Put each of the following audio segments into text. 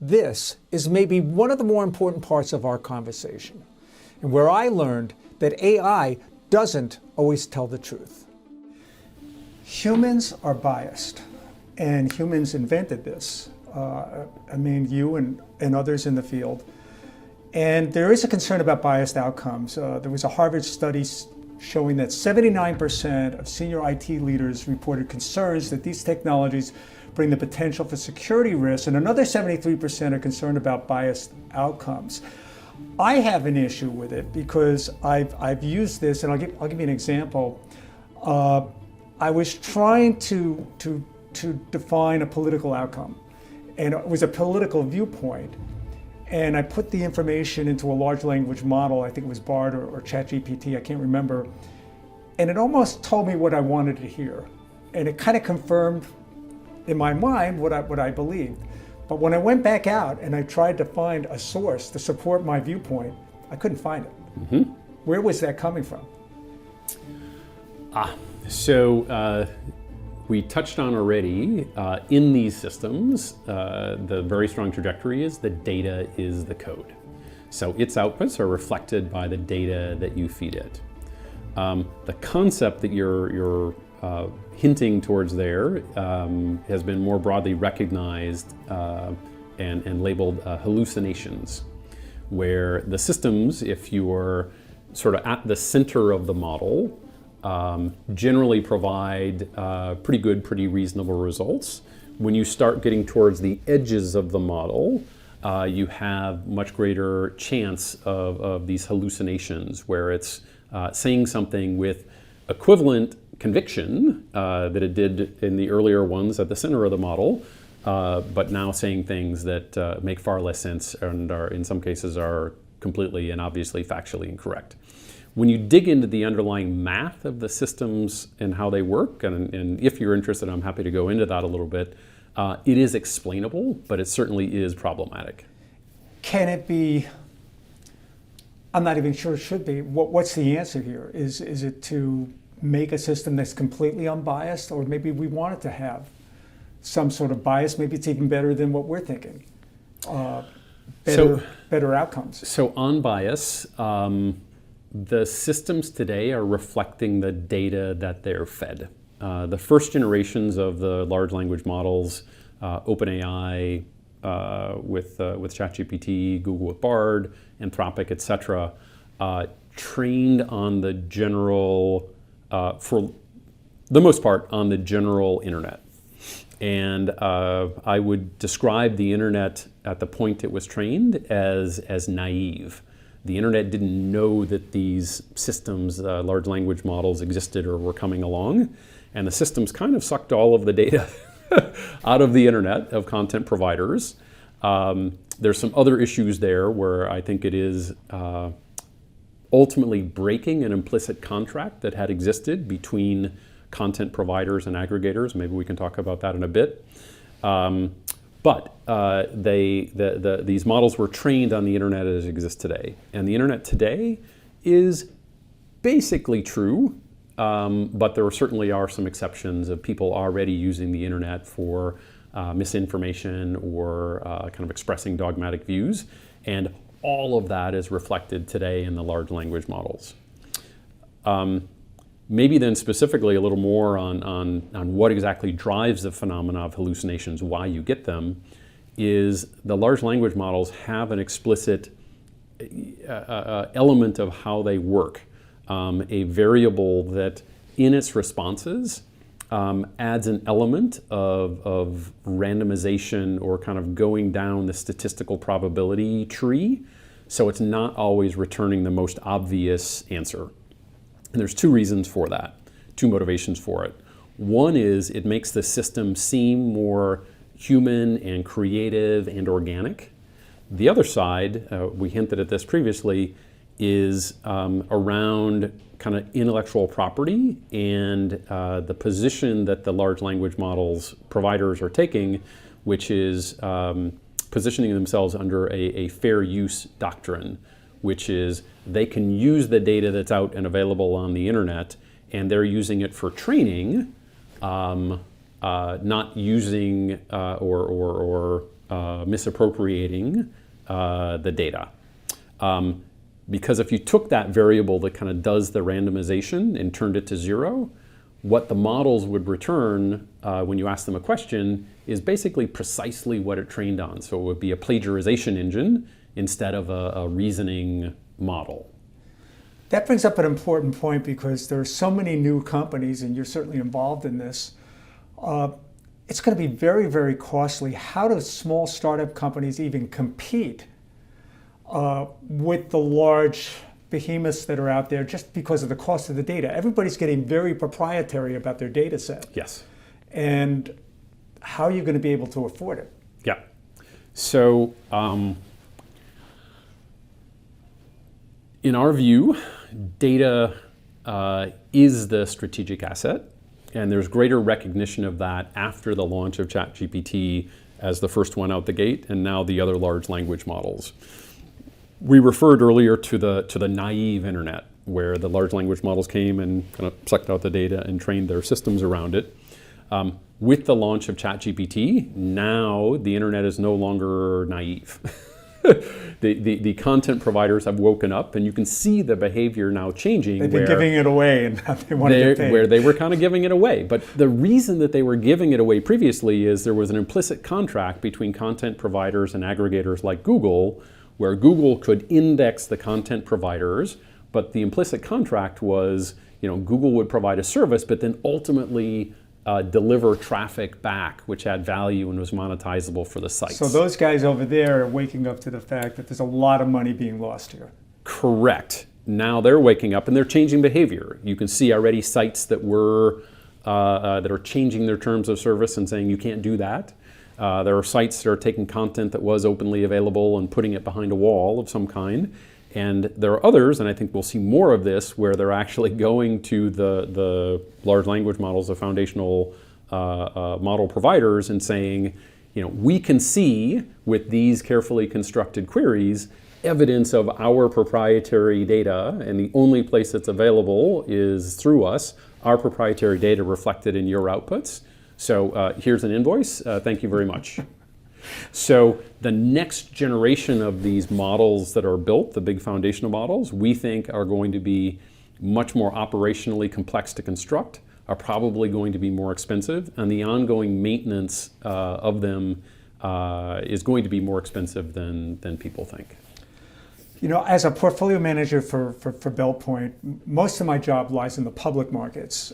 This is maybe one of the more important parts of our conversation, and where I learned that AI doesn't always tell the truth. Humans are biased, and humans invented this. You and others in the field. And there is a concern about biased outcomes. There was a Harvard study showing that 79% of senior IT leaders reported concerns that these technologies bring the potential for security risks, and another 73% are concerned about biased outcomes. I have an issue with it because I've used this, and I'll give you an example. I was trying to define a political outcome, and it was a political viewpoint. And I put the information into a large language model, I think it was Bard or Chat GPT, I can't remember. And it almost told me what I wanted to hear. And it kind of confirmed in my mind what I believed. But when I went back out and I tried to find a source to support my viewpoint, I couldn't find it. Mm-hmm. Where was that coming from? We touched on already, in these systems, the very strong trajectory is the data is the code. So its outputs are reflected by the data that you feed it. The concept that you're hinting towards there has been more broadly recognized and labeled hallucinations, where the systems, if you're sort of at the center of the model, generally provide pretty reasonable results. When you start getting towards the edges of the model, you have much greater chance of these hallucinations, where it's saying something with equivalent conviction that it did in the earlier ones at the center of the model, but now saying things that make far less sense and are, in some cases, are completely and obviously factually incorrect. When you dig into the underlying math of the systems and how they work, and if you're interested, I'm happy to go into that a little bit, it is explainable, but it certainly is problematic. Can it be? I'm not even sure it should be. What's the answer here? Is it to make a system that's completely unbiased, or maybe we want it to have some sort of bias? Maybe it's even better than what we're thinking. Better outcomes. So on bias, the systems today are reflecting the data that they're fed. The first generations of the large language models, OpenAI with Chat GPT, Google with Bard, Anthropic, etc., trained on the general, for the most part, on the general internet. And I would describe the internet at the point it was trained as naive. The internet didn't know that these systems, large language models, existed or were coming along. And the systems kind of sucked all of the data out of the internet of content providers. There's some other issues there where I think it is ultimately breaking an implicit contract that had existed between content providers and aggregators. Maybe we can talk about that in a bit. But these models were trained on the internet as it exists today. And the internet today is basically true, but there certainly are some exceptions of people already using the internet for misinformation or kind of expressing dogmatic views. And all of that is reflected today in the large language models. Maybe then specifically a little more on what exactly drives the phenomena of hallucinations, why you get them, is the large language models have an explicit element of how they work, a variable that in its responses adds an element of randomization or kind of going down the statistical probability tree, so it's not always returning the most obvious answer. And there's two reasons for that, two motivations for it. One is it makes the system seem more human and creative and organic. The other side, we hinted at this previously, is around kind of intellectual property and the position that the large language models providers are taking, which is positioning themselves under a fair use doctrine, which is they can use the data that's out and available on the internet, and they're using it for training, not using or misappropriating the data. Because if you took that variable that kind of does the randomization and turned it to 0, what the models would return when you ask them a question is basically precisely what it trained on. So it would be a plagiarization engine instead of a reasoning model. That brings up an important point, because there are so many new companies, and you're certainly involved in this. It's going to be very, very costly. How do small startup companies even compete with the large behemoths that are out there, just because of the cost of the data? Everybody's getting very proprietary about their data set. Yes. And how are you going to be able to afford it? Yeah. So in our view, data is the strategic asset, and there's greater recognition of that after the launch of Chat GPT as the first one out the gate, and now the other large language models. We referred earlier to the naive internet, where the large language models came and kind of sucked out the data and trained their systems around it. With the launch of Chat GPT, now the internet is no longer naive. The content providers have woken up, and you can see the behavior now changing. They've been giving it away, and now they want to get paid. Where they were kind of giving it away. But the reason that they were giving it away previously is there was an implicit contract between content providers and aggregators like Google, where Google could index the content providers, but the implicit contract was, Google would provide a service, but then ultimately deliver traffic back, which had value and was monetizable for the sites. So those guys over there are waking up to the fact that there's a lot of money being lost here. Correct. Now they're waking up and they're changing behavior. You can see already sites that are changing their terms of service and saying you can't do that. There are sites that are taking content that was openly available and putting it behind a wall of some kind. And there are others, and I think we'll see more of this, where they're actually going to the large language models, the foundational model providers, and saying, we can see with these carefully constructed queries evidence of our proprietary data, and the only place that's available is through us, our proprietary data reflected in your outputs. So here's an invoice. Thank you very much. So the next generation of these models that are built, the big foundational models, we think are going to be much more operationally complex to construct, are probably going to be more expensive, and the ongoing maintenance of them is going to be more expensive than people think. As a portfolio manager for BellPoint, most of my job lies in the public markets.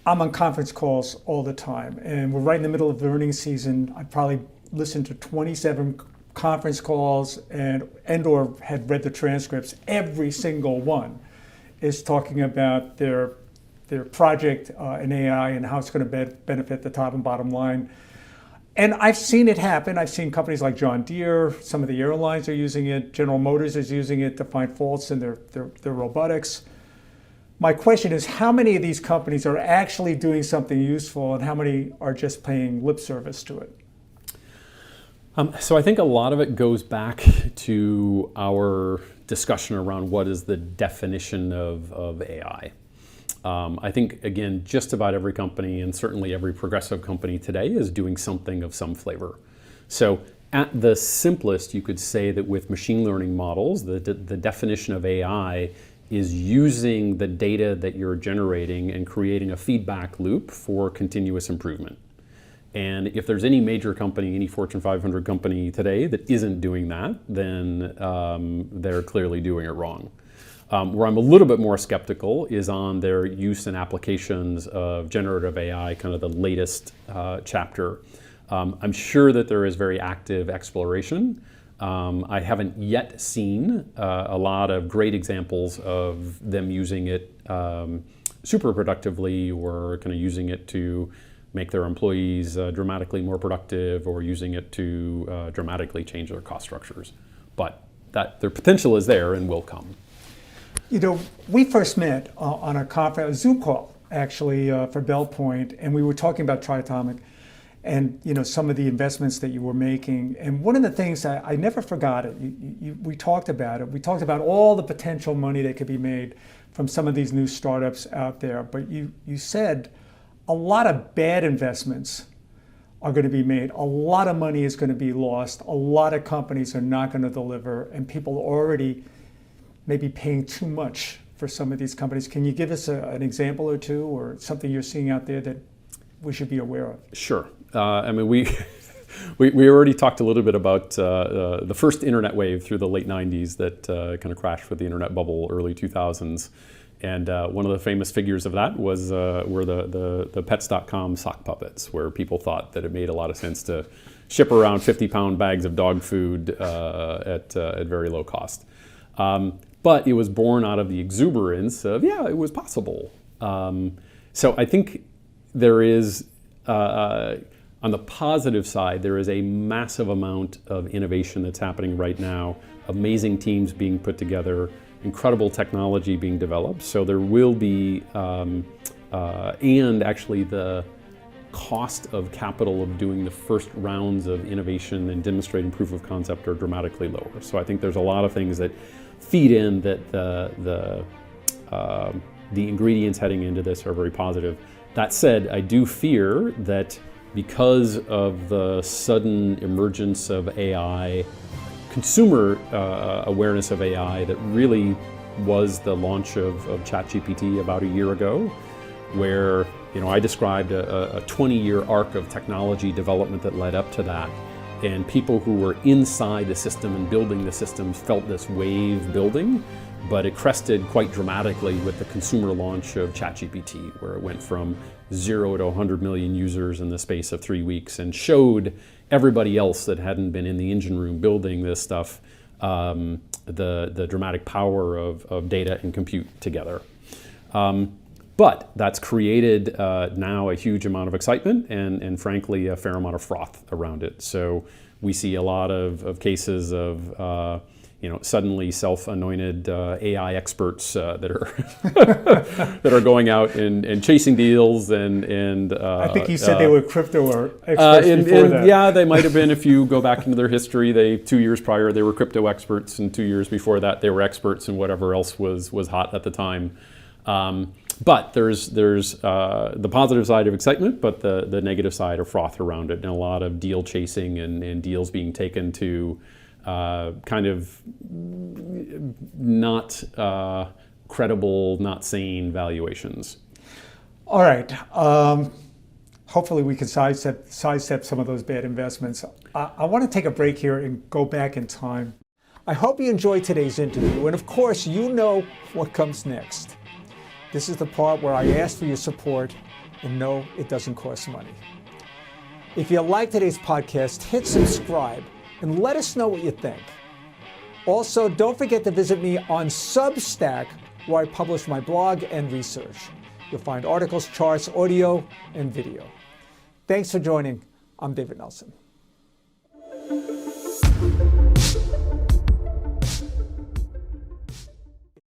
I'm on conference calls all the time, and we're right in the middle of the earnings season. I probably listened to 27 conference calls and/or had read the transcripts. Every single one is talking about their project in AI and how it's going to benefit the top and bottom line. And I've seen it happen. I've seen companies like John Deere, some of the airlines are using it. General Motors is using it to find faults in their robotics. My question is, how many of these companies are actually doing something useful, and how many are just paying lip service to it? So I think a lot of it goes back to our discussion around what is the definition of AI. I think, again, just about every company, and certainly every progressive company today, is doing something of some flavor. So at the simplest, you could say that with machine learning models, the definition of AI is using the data that you're generating and creating a feedback loop for continuous improvement. And if there's any major company, any Fortune 500 company today that isn't doing that, then they're clearly doing it wrong. Where I'm a little bit more skeptical is on their use and applications of generative AI, kind of the latest chapter. I'm sure that there is very active exploration. I haven't yet seen a lot of great examples of them using it super productively, or kind of using it to make their employees dramatically more productive, or using it to dramatically change their cost structures. But their potential is there and will come. We first met on a conference, a Zoom call, actually, for BellPoint, and we were talking about Triatomic and some of the investments that you were making. And one of the things I never forgot it. We talked about it. We talked about all the potential money that could be made from some of these new startups out there. But you said a lot of bad investments are going to be made. A lot of money is going to be lost. A lot of companies are not going to deliver, and people are already maybe paying too much for some of these companies. Can you give us an example or two, or something you're seeing out there that we should be aware of? Sure. I mean, we already talked a little bit about the first internet wave through the late 90s that kind of crashed with the internet bubble, early 2000s. And one of the famous figures of that were the pets.com sock puppets, where people thought that it made a lot of sense to ship around 50-pound bags of dog food at very low cost. But it was born out of the exuberance of, yeah, it was possible. So I think there is, on the positive side, there is a massive amount of innovation that's happening right now, amazing teams being put together, incredible technology being developed. So there will be, and actually the cost of capital of doing the first rounds of innovation and demonstrating proof of concept are dramatically lower. So I think there's a lot of things that feed in that the ingredients heading into this are very positive. That said, I do fear that because of the sudden emergence of AI, consumer awareness of AI that really was the launch of Chat GPT about a year ago, where I described a 20-year arc of technology development that led up to that. And people who were inside the system and building the systems felt this wave building, but it crested quite dramatically with the consumer launch of Chat GPT, where it went from 0 to 100 million users in the space of 3 weeks and showed everybody else that hadn't been in the engine room building this stuff the dramatic power of data and compute together. But that's created now a huge amount of excitement and frankly a fair amount of froth around it. So we see a lot of cases of suddenly self-anointed AI experts that are that are going out and chasing deals and I think you said they were crypto experts before that. Yeah, they might have been. If you go back into their history, 2 years prior they were crypto experts, and 2 years before that they were experts in whatever else was hot at the time. But there's the positive side of excitement, but the negative side of froth around it, and a lot of deal chasing and deals being taken to kind of not credible, not sane valuations. All right. Hopefully we can sidestep some of those bad investments. I want to take a break here and go back in time. I hope you enjoyed today's interview, and of course you know what comes next. This is the part where I ask for your support, and no, it doesn't cost money. If you like today's podcast, hit subscribe and let us know what you think. Also, don't forget to visit me on Substack, where I publish my blog and research. You'll find articles, charts, audio, and video. Thanks for joining. I'm David Nelson.